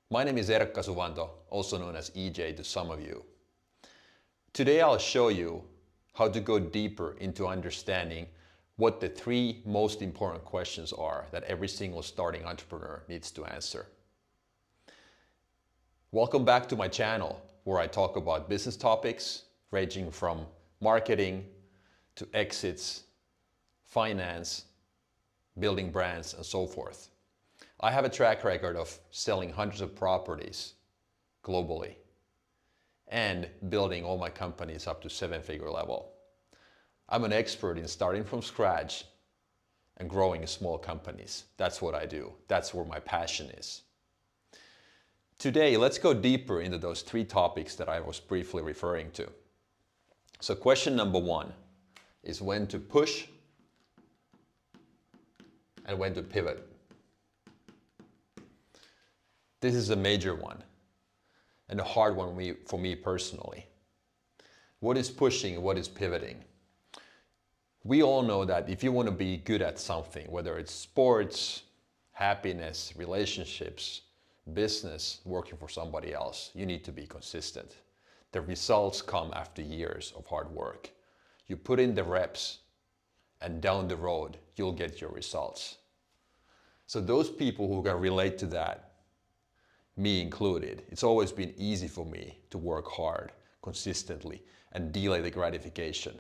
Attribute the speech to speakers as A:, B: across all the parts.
A: My name is Erkka Suvanto, also known as EJ to some of you. Today I'll show you how to go deeper into understanding what the three most important questions are that every single starting entrepreneur needs to answer. Welcome back to my channel where I talk about business topics ranging from marketing to exits, finance, building brands, and so forth. I have a track record of selling hundreds of properties globally and building all my companies up to seven-figure level. I'm an expert in starting from scratch and growing small companies. That's what I do. That's where my passion is. Today, let's go deeper into those three topics that I was briefly referring to. So question number one is when to push and when to pivot. This is a major one and a hard one for me personally. What is pushing and what is pivoting? We all know that if you want to be good at something, whether it's sports, happiness, relationships, business, working for somebody else, you need to be consistent. The results come after years of hard work. You put in the reps and down the road, you'll get your results. So those people who can relate to that, me included, it's always been easy for me to work hard, consistently, and delay the gratification.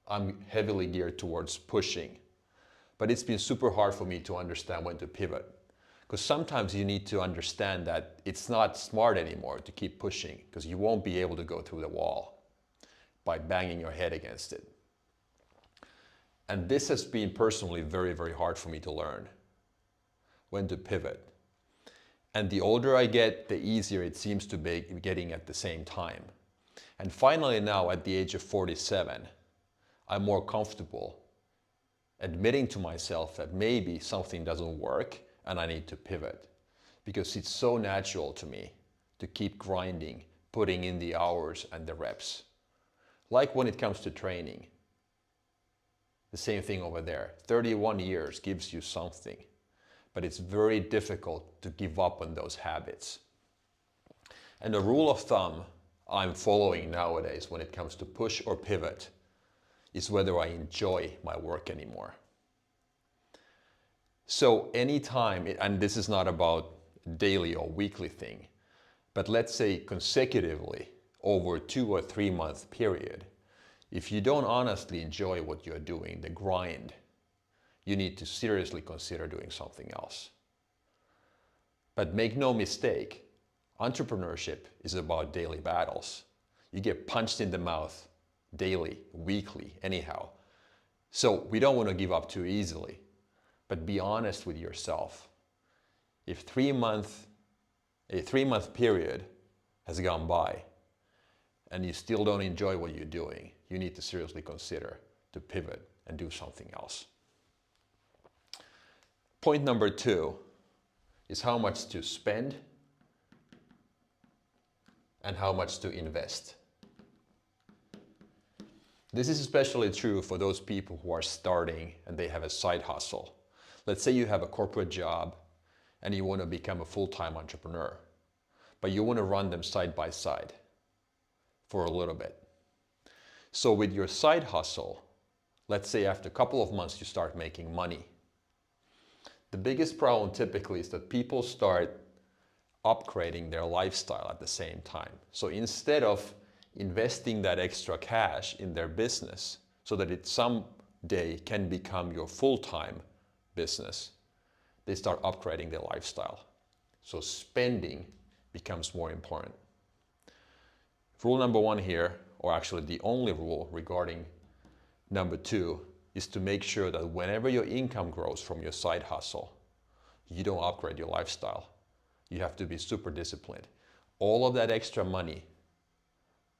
A: I'm heavily geared towards pushing, but it's been super hard for me to understand when to pivot. Because sometimes you need to understand that it's not smart anymore to keep pushing, because you won't be able to go through the wall by banging your head against it. And this has been personally very, very hard for me to learn. When to pivot. And the older I get, the easier it seems to be getting at the same time. And finally now at the age of 47, I'm more comfortable admitting to myself that maybe something doesn't work and I need to pivot. Because it's so natural to me to keep grinding, putting in the hours and the reps. Like when it comes to training. The same thing over there. 31 years gives you something. But it's very difficult to give up on those habits. And the rule of thumb I'm following nowadays when it comes to push or pivot is whether I enjoy my work anymore. So anytime, and this is not about daily or weekly thing, but let's say consecutively over a 2 or 3 month period, if you don't honestly enjoy what you're doing, the grind, you need to seriously consider doing something else. But make no mistake, entrepreneurship is about daily battles. You get punched in the mouth daily, weekly, anyhow. So we don't want to give up too easily, but be honest with yourself. If a 3 month period has gone by and you still don't enjoy what you're doing, you need to seriously consider to pivot and do something else. Point number two is how much to spend and how much to invest. This is especially true for those people who are starting and they have a side hustle. Let's say you have a corporate job and you want to become a full-time entrepreneur, but you want to run them side by side for a little bit. So with your side hustle, let's say after a couple of months you start making money. The biggest problem typically is that people start upgrading their lifestyle at the same time. So instead of investing that extra cash in their business so that it someday can become your full-time business, they start upgrading their lifestyle. So spending becomes more important. Rule number one here, or actually the only rule regarding number two, is to make sure that whenever your income grows from your side hustle, you don't upgrade your lifestyle. You have to be super disciplined. All of that extra money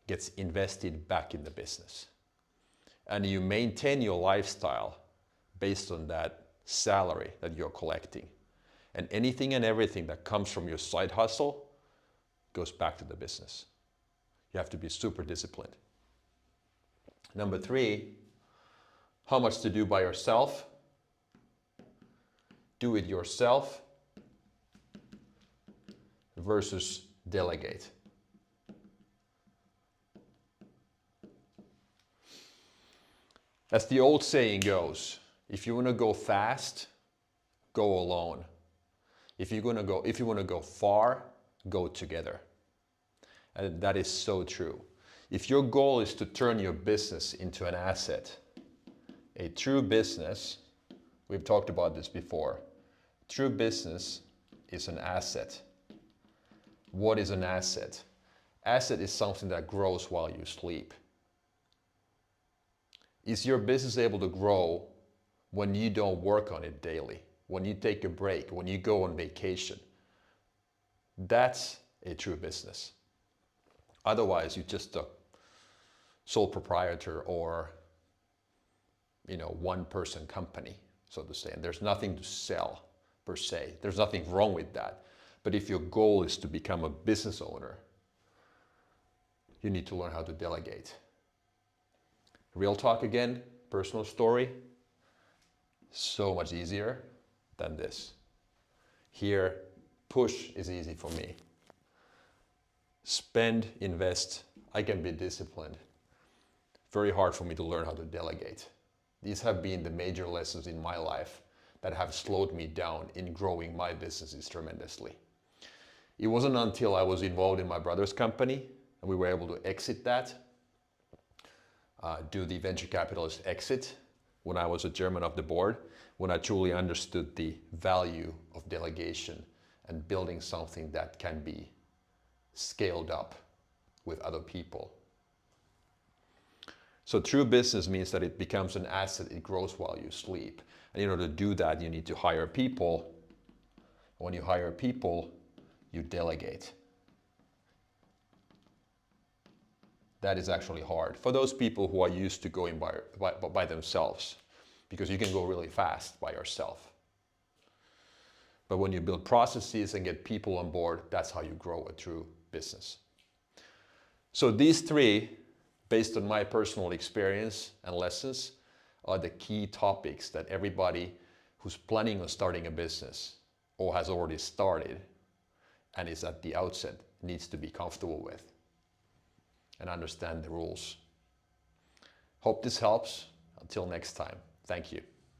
A: gets invested back in the business. And you maintain your lifestyle based on that salary that you're collecting. And anything and everything that comes from your side hustle goes back to the business. You have to be super disciplined. Number three, how much to do by yourself. Do it yourself versus delegate. As the old saying goes, if you want to go fast, go alone. If you want to go far, go together. And that is so true. If your goal is to turn your business into an asset, a true business, we've talked about this before, true business is an asset. What is an asset? Asset is something that grows while you sleep. Is your business able to grow when you don't work on it daily, when you take a break, when you go on vacation? That's a true business. Otherwise, you're just a sole proprietor or, one-person company, so to say. And there's nothing to sell per se. There's nothing wrong with that. But if your goal is to become a business owner, you need to learn how to delegate. Real talk again, personal story, so much easier than this. Here, push is easy for me. Spend, invest, I can be disciplined. Very hard for me to learn how to delegate. These have been the major lessons in my life that have slowed me down in growing my businesses tremendously. It wasn't until I was involved in my brother's company and we were able to exit that, do the venture capitalist exit, when I was a chairman of the board, when I truly understood the value of delegation and building something that can be scaled up with other people. So true business means that it becomes an asset, it grows while you sleep. And in order to do that, you need to hire people. When you hire people, you delegate. That is actually hard for those people who are used to going by themselves, because you can go really fast by yourself. But when you build processes and get people on board, that's how you grow a true business. So these three, based on my personal experience and lessons, are the key topics that everybody who's planning on starting a business or has already started and is at the outset needs to be comfortable with and understand the rules. Hope this helps. Until next time, thank you.